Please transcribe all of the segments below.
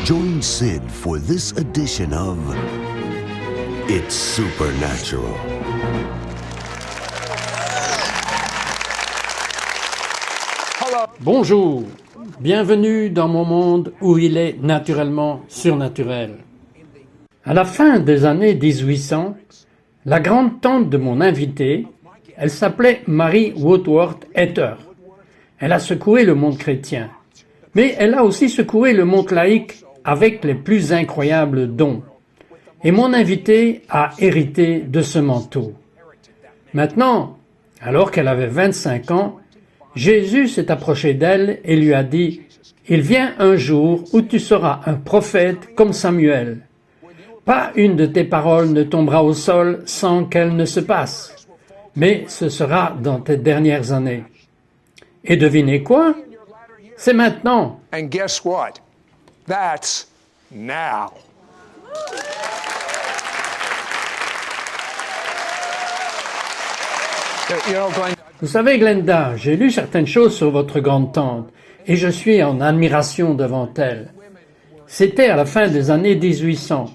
Join Sid for this edition of It's Supernatural. Bonjour, bienvenue dans mon monde où il est naturellement surnaturel. À la fin des années 1800, la grande-tante de mon invité, elle s'appelait Mary Woodworth Etter. Elle a secoué le monde chrétien, mais elle a aussi secoué le monde laïque avec les plus incroyables dons. Et mon invité a hérité de ce manteau. Maintenant, alors qu'elle avait 25 ans, Jésus s'est approché d'elle et lui a dit « Il vient un jour où tu seras un prophète comme Samuel. Pas une de tes paroles ne tombera au sol sans qu'elle ne se passe, mais ce sera dans tes dernières années. » Et devinez quoi? C'est maintenant. And guess what? That's now. You know, Glenn, Vous savez, Glenda, j'ai lu certaines choses sur votre grande-tante et je suis en admiration devant elle. C'était à la fin des années 1800.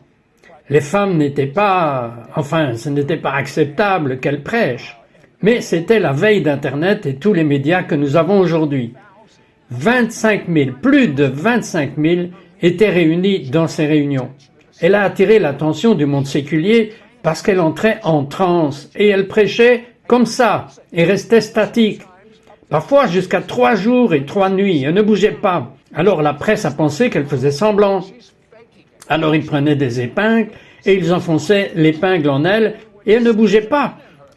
Les femmes n'étaient pas... Enfin, ce n'était pas acceptable qu'elles prêchent. Mais c'était la veille d'Internet et tous les médias que nous avons aujourd'hui. 25 000, plus de 25 000 étaient réunis dans ces réunions. Elle a attiré l'attention du monde séculier parce qu'elle entrait en transe et elle prêchait comme ça et restait statique. Parfois jusqu'à 3 jours et 3 nuits, elle ne bougeait pas. Alors la presse a pensé qu'elle faisait semblant. Alors ils prenaient des épingles et ils enfonçaient l'épingle en elle et elle ne bougeait pas.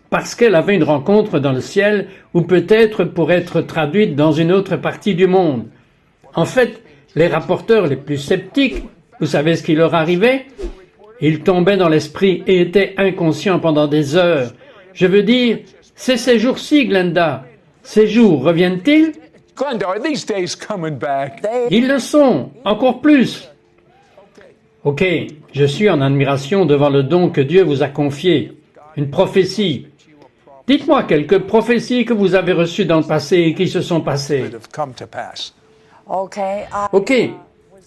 Parce qu'elle avait une rencontre dans le ciel ou peut-être pour être traduite dans une autre partie du monde. En fait, les rapporteurs les plus sceptiques, vous savez ce qui leur arrivait? Ils tombaient dans l'esprit et étaient inconscients pendant des heures. Je veux dire, c'est ces jours-ci, Glenda. Ces jours reviennent-ils? Glenda, are these days coming back? Ils le sont, encore plus. Ok, je suis en admiration devant le don que Dieu vous a confié, une prophétie. Dites-moi quelques prophéties que vous avez reçues dans le passé et qui se sont passées. That have come to pass. Ok,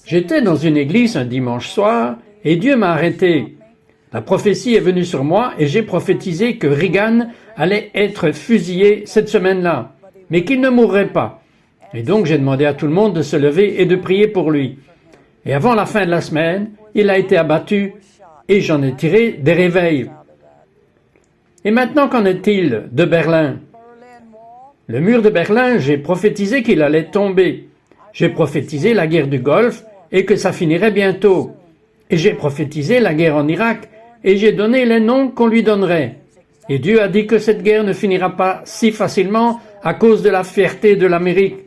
j'étais dans une église un dimanche soir et Dieu m'a arrêté. La prophétie est venue sur moi et j'ai prophétisé que Reagan allait être fusillé cette semaine-là, mais qu'il ne mourrait pas. Et donc j'ai demandé à tout le monde de se lever et de prier pour lui. Et avant la fin de la semaine, il a été abattu et j'en ai tiré des réveils. Et maintenant, qu'en est-il de Berlin? Le mur de Berlin, j'ai prophétisé qu'il allait tomber. J'ai prophétisé la guerre du Golfe et que ça finirait bientôt. Et j'ai prophétisé la guerre en Irak et j'ai donné les noms qu'on lui donnerait. Et Dieu a dit que cette guerre ne finira pas si facilement à cause de la fierté de l'Amérique.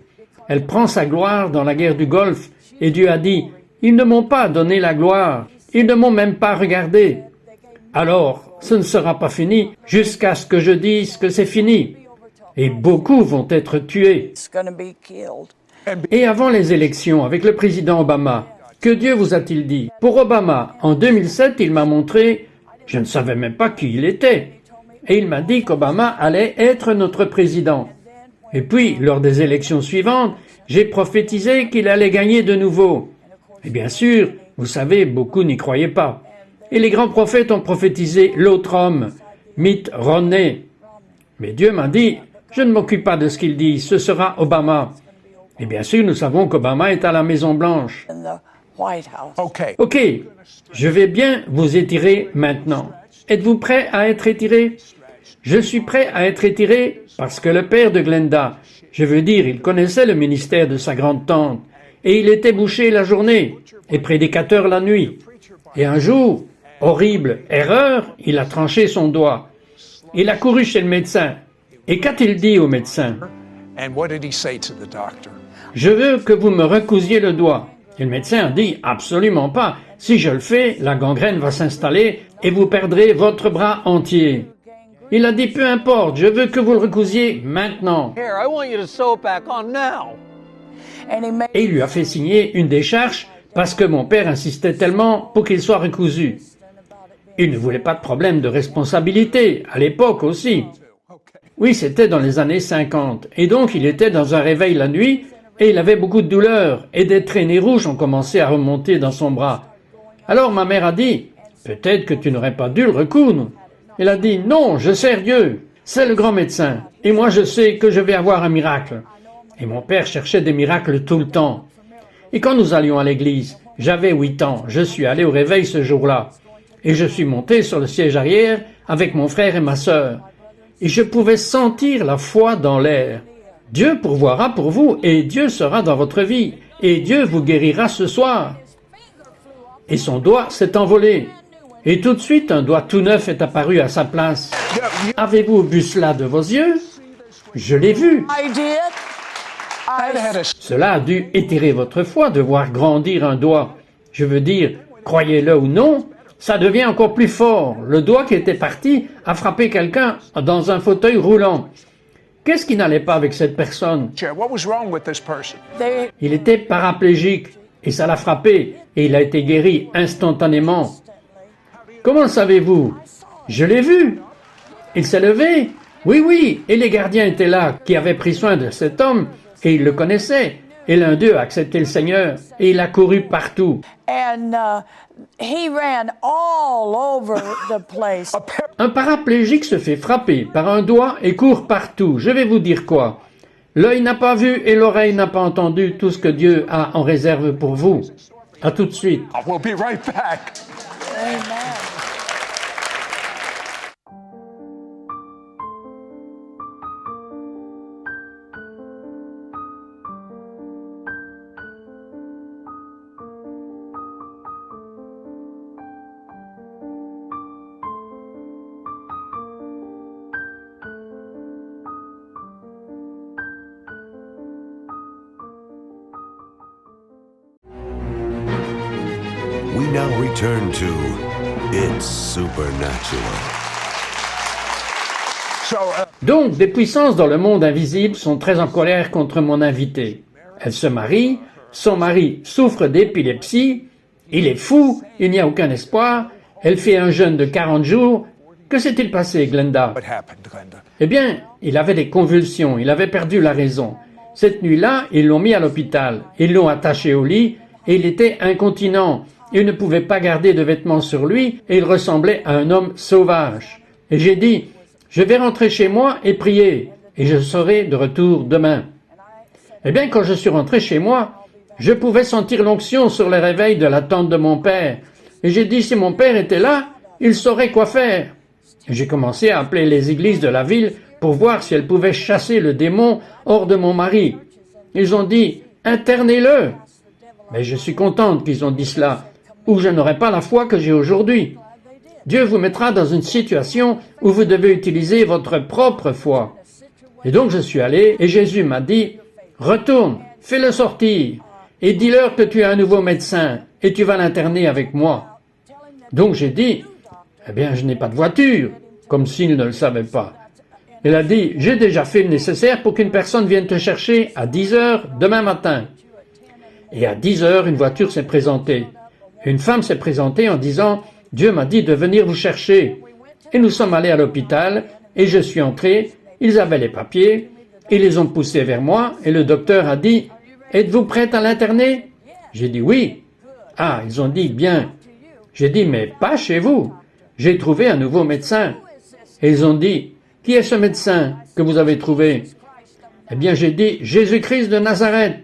Elle prend sa gloire dans la guerre du Golfe et Dieu a dit « Ils ne m'ont pas donné la gloire, ils ne m'ont même pas regardé. » Alors, ce ne sera pas fini jusqu'à ce que je dise que c'est fini. Et beaucoup vont être tués. Et avant les élections avec le président Obama, que Dieu vous a-t-il dit? Pour Obama, en 2007, il m'a montré, je ne savais même pas qui il était. Et il m'a dit qu'Obama allait être notre président. Et puis, lors des élections suivantes, j'ai prophétisé qu'il allait gagner de nouveau. Et bien sûr, vous savez, beaucoup n'y croyaient pas. Et les grands prophètes ont prophétisé l'autre homme, Mitt Romney. Mais Dieu m'a dit, je ne m'occupe pas de ce qu'il dit, ce sera Obama. Et bien sûr, nous savons qu'Obama est à la Maison-Blanche. Okay. Ok, je vais bien vous étirer maintenant. Êtes-vous prêt à être étiré? Je suis prêt à être étiré parce que le père de Glenda, je veux dire, il connaissait le ministère de sa grande-tante, et il était boucher la journée et prédicateur la nuit. Et un jour, horrible erreur, il a tranché son doigt. Il a couru chez le médecin. Et qu'a-t-il dit au médecin? And what did he say to the doctor? Je veux que vous me recousiez le doigt. Et le médecin a dit, absolument pas. Si je le fais, la gangrène va s'installer et vous perdrez votre bras entier. Il a dit, peu importe, je veux que vous le recousiez maintenant. Here, I want you to sew it back on now. Et il lui a fait signer une décharge parce que mon père insistait tellement pour qu'il soit recousu. Il ne voulait pas de problème de responsabilité, à l'époque aussi. Oui, c'était dans les années 50. Et donc, il était dans un réveil la nuit Et il avait beaucoup de douleur et des traînées rouges ont commencé à remonter dans son bras. Alors ma mère a dit, peut-être que tu n'aurais pas dû le recoudre. Il a dit, non, je sers Dieu, c'est le grand médecin, et moi je sais que je vais avoir un miracle. Et mon père cherchait des miracles tout le temps. Et quand nous allions à l'église, j'avais 8 ans, je suis allé au réveil ce jour-là, et je suis monté sur le siège arrière avec mon frère et ma sœur, et je pouvais sentir la foi dans l'air. Dieu pourvoira pour vous, et Dieu sera dans votre vie, et Dieu vous guérira ce soir. Et son doigt s'est envolé. Et tout de suite, un doigt tout neuf est apparu à sa place. Avez-vous vu cela de vos yeux? Je l'ai vu. Cela a dû étirer votre foi de voir grandir un doigt. Je veux dire, croyez-le ou non, ça devient encore plus fort. Le doigt qui était parti a frappé quelqu'un dans un fauteuil roulant. Qu'est-ce qui n'allait pas avec cette personne? What was wrong with this person? Il était paraplégique et ça l'a frappé et il a été guéri instantanément. Comment le savez-vous? Je l'ai vu. Il s'est levé. Oui, et les gardiens étaient là qui avaient pris soin de cet homme et ils le connaissaient. Et l'un d'eux a accepté le Seigneur et il a couru partout. He ran all over the place. Un paraplégique se fait frapper par un doigt et court partout. Je vais vous dire quoi? L'œil n'a pas vu et l'oreille n'a pas entendu tout ce que Dieu a en réserve pour vous. À tout de suite. We'll be right back. Amen. We now return to It's Supernatural. Donc, des puissances dans le monde invisible sont très en colère contre mon invité. Elle se marie, son mari souffre d'épilepsie, il est fou, il n'y a aucun espoir, elle fait un jeûne de 40 jours. Que s'est-il passé, Glenda? What happened, Glenda? Eh bien, il avait des convulsions, il avait perdu la raison. Cette nuit-là, ils l'ont mis à l'hôpital, ils l'ont attaché au lit et il était incontinent. Il ne pouvait pas garder de vêtements sur lui et il ressemblait à un homme sauvage. Et j'ai dit, je vais rentrer chez moi et prier et je serai de retour demain. Eh bien, quand je suis rentré chez moi, je pouvais sentir l'onction sur le réveil de la tante de mon père. Et j'ai dit, si mon père était là, il saurait quoi faire. Et j'ai commencé à appeler les églises de la ville pour voir si elles pouvaient chasser le démon hors de mon mari. Ils ont dit, internez-le. Mais je suis contente qu'ils ont dit cela, ou je n'aurais pas la foi que j'ai aujourd'hui. Dieu vous mettra dans une situation où vous devez utiliser votre propre foi. Et donc je suis allé et Jésus m'a dit, retourne, fais-le sortir et dis-leur que tu es un nouveau médecin et tu vas l'interner avec moi. Donc j'ai dit, eh bien je n'ai pas de voiture, comme s'il ne le savait pas. Il a dit, j'ai déjà fait le nécessaire pour qu'une personne vienne te chercher à 10 heures demain matin. Et à 10 heures, une voiture s'est présentée. Une femme s'est présentée en disant, Dieu m'a dit de venir vous chercher. Et nous sommes allés à l'hôpital et je suis entré, ils avaient les papiers, ils les ont poussés vers moi et le docteur a dit, êtes-vous prête à l'interner? J'ai dit oui. Ah, ils ont dit bien. J'ai dit, mais pas chez vous. J'ai trouvé un nouveau médecin. Et ils ont dit, qui est ce médecin que vous avez trouvé? Eh bien, j'ai dit, Jésus-Christ de Nazareth.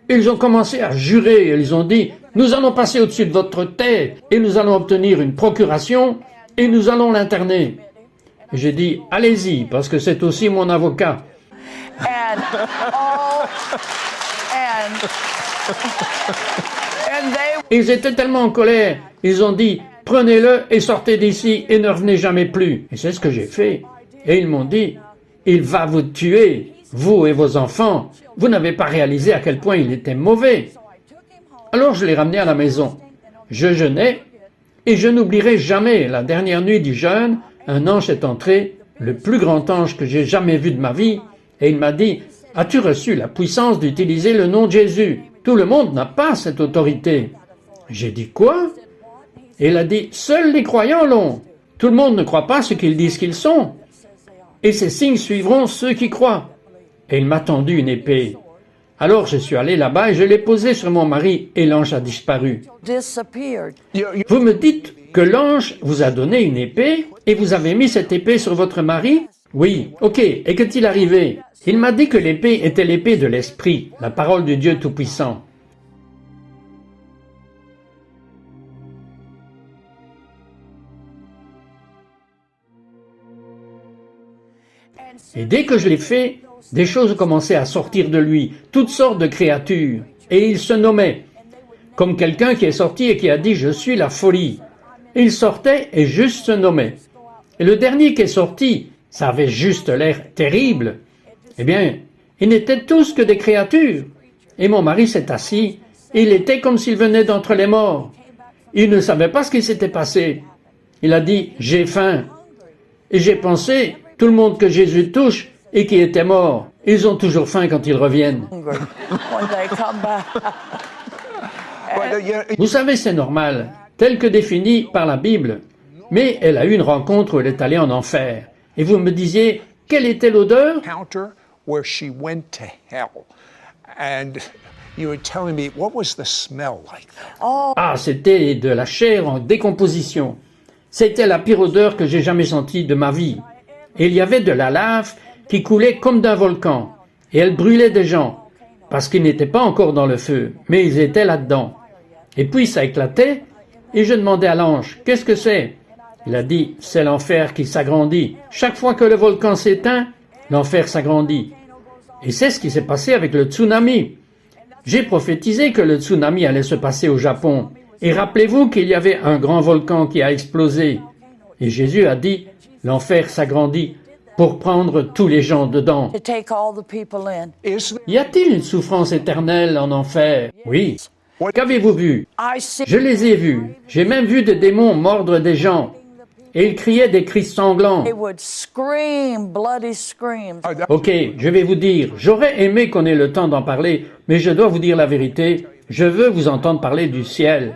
Ils ont commencé à jurer, ils ont dit, nous allons passer au-dessus de votre tête et nous allons obtenir une procuration et nous allons l'interner. J'ai dit, allez-y, parce que c'est aussi mon avocat. Ils étaient tellement en colère, ils ont dit, prenez-le et sortez d'ici et ne revenez jamais plus. Et c'est ce que j'ai fait. Et ils m'ont dit, il va vous tuer, vous et vos enfants. Vous n'avez pas réalisé à quel point il était mauvais. Alors je l'ai ramené à la maison. Je jeûnais et je n'oublierai jamais la dernière nuit du jeûne, un ange est entré, le plus grand ange que j'ai jamais vu de ma vie, et il m'a dit, as-tu reçu la puissance d'utiliser le nom de Jésus? Tout le monde n'a pas cette autorité. J'ai dit quoi? Et il a dit, seuls les croyants l'ont. Tout le monde ne croit pas ce qu'ils disent qu'ils sont. Et ces signes suivront ceux qui croient. Et il m'a tendu une épée. Alors je suis allé là-bas et je l'ai posé sur mon mari et l'ange a disparu. Disappeared. Vous me dites que l'ange vous a donné une épée et vous avez mis cette épée sur votre mari? Oui, ok. Et qu'est-il arrivé? Il m'a dit que l'épée était l'épée de l'Esprit, la parole du Dieu Tout-Puissant. Et dès que je l'ai fait, des choses ont commencé à sortir de lui, toutes sortes de créatures. Et il se nommait, comme quelqu'un qui est sorti et qui a dit « Je suis la folie ». Et il sortait et juste se nommait. Et le dernier qui est sorti, ça avait juste l'air terrible. Eh bien, ils n'étaient tous que des créatures. Et mon mari s'est assis, et il était comme s'il venait d'entre les morts. Il ne savait pas ce qui s'était passé. Il a dit « J'ai faim ». Et j'ai pensé, tout le monde que Jésus touche et qui était mort, ils ont toujours faim quand ils reviennent. Hungry when they come back. Vous savez, c'est normal, tel que défini par la Bible. Mais elle a eu une rencontre où elle est allée en enfer. Et vous me disiez, quelle était l'odeur? Encounter where she went to hell. And you were telling me, what was the smell like there? Ah, c'était de la chair en décomposition. C'était la pire odeur que j'ai jamais sentie de ma vie. Et il y avait de la lave qui coulait comme d'un volcan. Et elle brûlait des gens, parce qu'ils n'étaient pas encore dans le feu, mais ils étaient là-dedans. Et puis ça éclatait, et je demandais à l'ange, « Qu'est-ce que c'est ?» Il a dit, « C'est l'enfer qui s'agrandit. Chaque fois que le volcan s'éteint, l'enfer s'agrandit. » Et c'est ce qui s'est passé avec le tsunami. J'ai prophétisé que le tsunami allait se passer au Japon. Et rappelez-vous qu'il y avait un grand volcan qui a explosé. Et Jésus a dit, « L'enfer s'agrandit pour prendre tous les gens dedans. To take all the people in. » Is Y a-t-il une souffrance éternelle en enfer? Oui. Qu'avez-vous vu? I see. Je les ai vus. J'ai même vu des démons mordre des gens. Et ils criaient des cris sanglants. They would scream, bloody screams. Ok, je vais vous dire, j'aurais aimé qu'on ait le temps d'en parler, mais je dois vous dire la vérité, je veux vous entendre parler du ciel.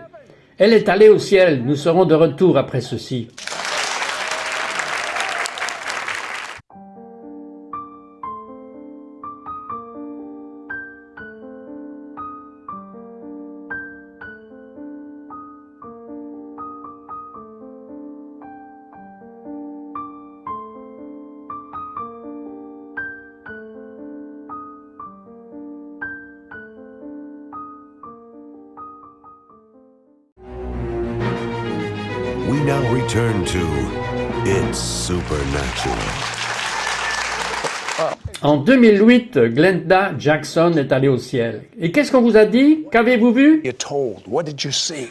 Elle est allée au ciel, nous serons de retour après ceci. We now return to It's Supernatural. En 2008, Glenda Jackson est allée au ciel. Et qu'est-ce qu'on vous a dit? Qu'avez-vous vu? you told? What did you see?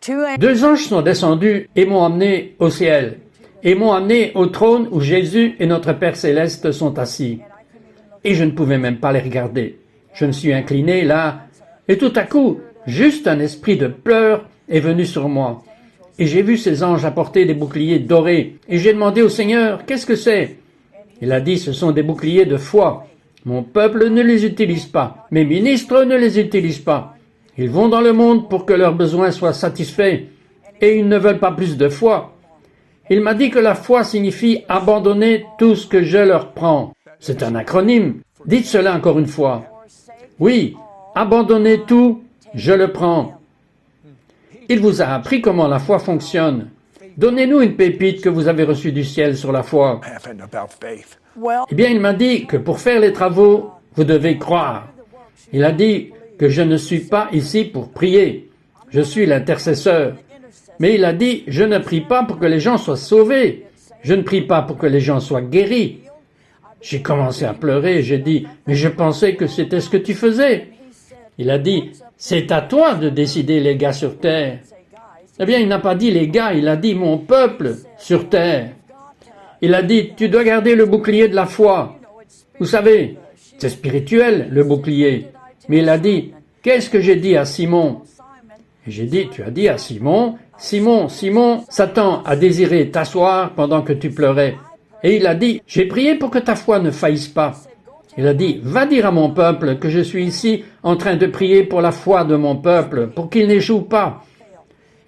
Two angels. 2 anges sont descendus et m'ont amené au ciel, et m'ont amené au trône où Jésus et notre Père Céleste sont assis. Et je ne pouvais même pas les regarder. Je me suis incliné là, et tout à coup, juste un esprit de pleurs est venu sur moi. Et j'ai vu ces anges apporter des boucliers dorés, et j'ai demandé au Seigneur, qu'est-ce que c'est? Il a dit, ce sont des boucliers de foi. Mon peuple ne les utilise pas, mes ministres ne les utilisent pas. Ils vont dans le monde pour que leurs besoins soient satisfaits, et ils ne veulent pas plus de foi. Il m'a dit que la foi signifie abandonner tout ce que je leur prends. C'est un acronyme. Dites cela encore une fois. Oui, abandonner tout, je le prends. Il vous a appris comment la foi fonctionne. Donnez-nous une pépite que vous avez reçue du ciel sur la foi. Happened about faith. Well, Eh bien, il m'a dit que pour faire les travaux, vous devez croire. Il a dit que je ne suis pas ici pour prier. Je suis l'intercesseur. Mais il a dit, je ne prie pas pour que les gens soient sauvés. Je ne prie pas pour que les gens soient guéris. J'ai commencé à pleurer et j'ai dit, mais je pensais que c'était ce que tu faisais. Il a dit, c'est à toi de décider les gars sur terre. Eh bien, il n'a pas dit les gars, il a dit mon peuple sur terre. Il a dit, tu dois garder le bouclier de la foi. Vous savez, c'est spirituel, le bouclier. Mais il a dit, qu'est-ce que j'ai dit à Simon? Et j'ai dit, tu as dit à Simon, Simon, Satan a désiré t'asseoir pendant que tu pleurais. Et il a dit, j'ai prié pour que ta foi ne faillisse pas. Il a dit, va dire à mon peuple que je suis ici en train de prier pour la foi de mon peuple, pour qu'il n'échoue pas.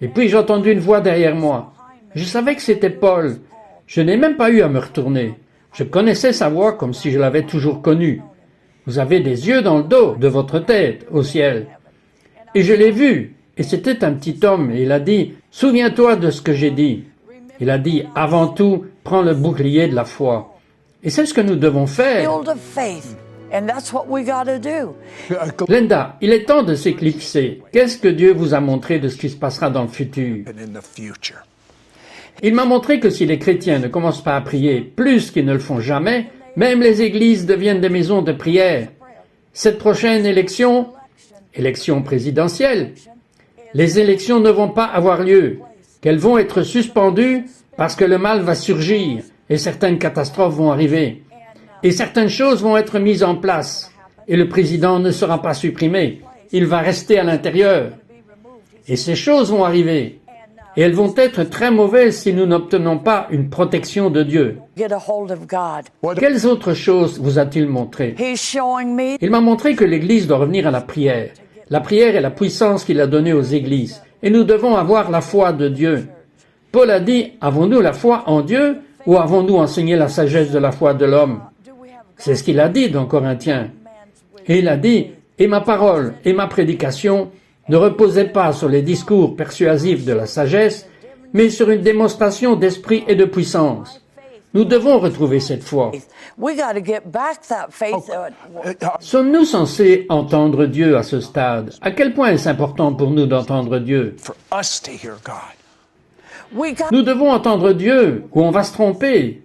Et puis j'ai entendu une voix derrière moi. Je savais que c'était Paul. Je n'ai même pas eu à me retourner. Je connaissais sa voix comme si je l'avais toujours connue. Vous avez des yeux dans le dos de votre tête au ciel. Et je l'ai vu, et c'était un petit homme, et il a dit, « Souviens-toi de ce que j'ai dit. » Il a dit, « Avant tout, prends le bouclier de la foi. » Et c'est ce que nous devons faire. Shield of faith. And that's what we got to do. Glenda, il est temps de s'éclipser. Qu'est-ce que Dieu vous a montré de ce qui se passera dans le futur? And in the future. Il m'a montré que si les chrétiens ne commencent pas à prier plus qu'ils ne le font jamais, même les églises deviennent des maisons de prière. Cette prochaine élection présidentielle, les élections ne vont pas avoir lieu, qu'elles vont être suspendues parce que le mal va surgir et certaines catastrophes vont arriver. Et certaines choses vont être mises en place et le président ne sera pas supprimé. Il va rester à l'intérieur. Et ces choses vont arriver. Et elles vont être très mauvaises si nous n'obtenons pas une protection de Dieu. Get a hold of God. Quelles autres choses vous a-t-il montré? He's showing me Il m'a montré que l'Église doit revenir à la prière. La prière est la puissance qu'il a donnée aux églises. Et nous devons avoir la foi de Dieu. Paul a dit, avons-nous la foi en Dieu ou avons-nous enseigné la sagesse de la foi de l'homme? C'est ce qu'il a dit dans Corinthiens. Et il a dit, et ma parole et ma prédication ne reposaient pas sur les discours persuasifs de la sagesse, mais sur une démonstration d'esprit et de puissance. Nous devons retrouver cette foi. we got to get back that faith. Sommes-nous censés entendre Dieu à ce stade? À quel point est-ce important pour nous d'entendre Dieu? For us to hear God. We got Nous devons entendre Dieu, ou on va se tromper.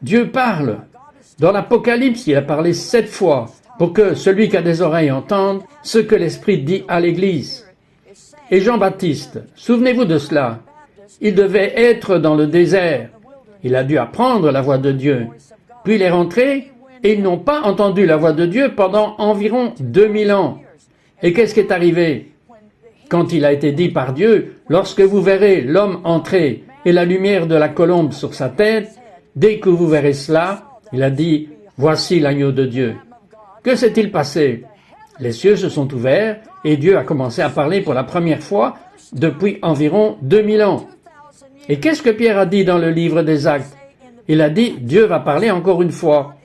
Dieu parle. Dans l'Apocalypse, il a parlé 7 fois, pour que celui qui a des oreilles entende ce que l'Esprit dit à l'Église. Et Jean-Baptiste, souvenez-vous de cela, il devait être dans le désert. Il a dû apprendre la voix de Dieu. Puis il est rentré, et ils n'ont pas entendu la voix de Dieu pendant environ 2000 ans. Et qu'est-ce qui est arrivé? Quand il a été dit par Dieu, lorsque vous verrez l'homme entrer et la lumière de la colombe sur sa tête, dès que vous verrez cela, il a dit, voici l'agneau de Dieu. Que s'est-il passé? Les cieux se sont ouverts et Dieu a commencé à parler pour la première fois depuis environ 2000 ans. Et qu'est-ce que Pierre a dit dans le livre des Actes? Il a dit, Dieu va parler encore une fois.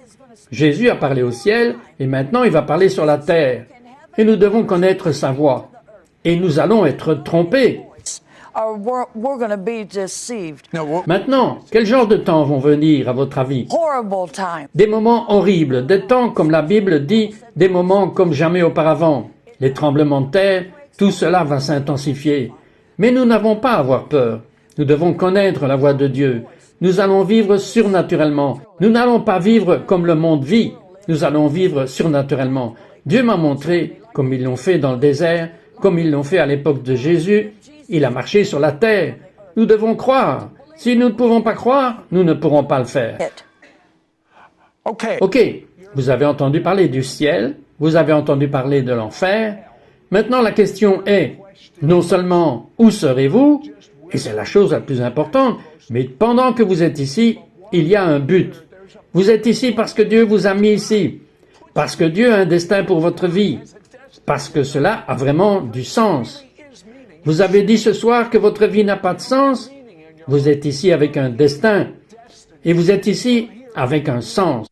Jésus a parlé au ciel et maintenant il va parler sur la terre. Et nous devons connaître sa voix. Et nous allons être trompés. we're going to be deceived. Maintenant, quel genre de temps vont venir à votre avis? Horrible time. Des moments horribles, des temps comme la Bible dit, des moments comme jamais auparavant. Les tremblements de terre, tout cela va s'intensifier. Mais nous n'avons pas à avoir peur. Nous devons connaître la voix de Dieu. Nous allons vivre surnaturellement. Nous n'allons pas vivre comme le monde vit. Nous allons vivre surnaturellement. Dieu m'a montré, comme ils l'ont fait dans le désert, comme ils l'ont fait à l'époque de Jésus, il a marché sur la terre. Nous devons croire. Si nous ne pouvons pas croire, nous ne pourrons pas le faire. Okay. Ok, vous avez entendu parler du ciel, vous avez entendu parler de l'enfer. Maintenant, la question est, non seulement où serez-vous, et c'est la chose la plus importante, mais pendant que vous êtes ici, il y a un but. Vous êtes ici parce que Dieu vous a mis ici, parce que Dieu a un destin pour votre vie, parce que cela a vraiment du sens. Vous avez dit ce soir que votre vie n'a pas de sens. Vous êtes ici avec un destin et vous êtes ici avec un sens.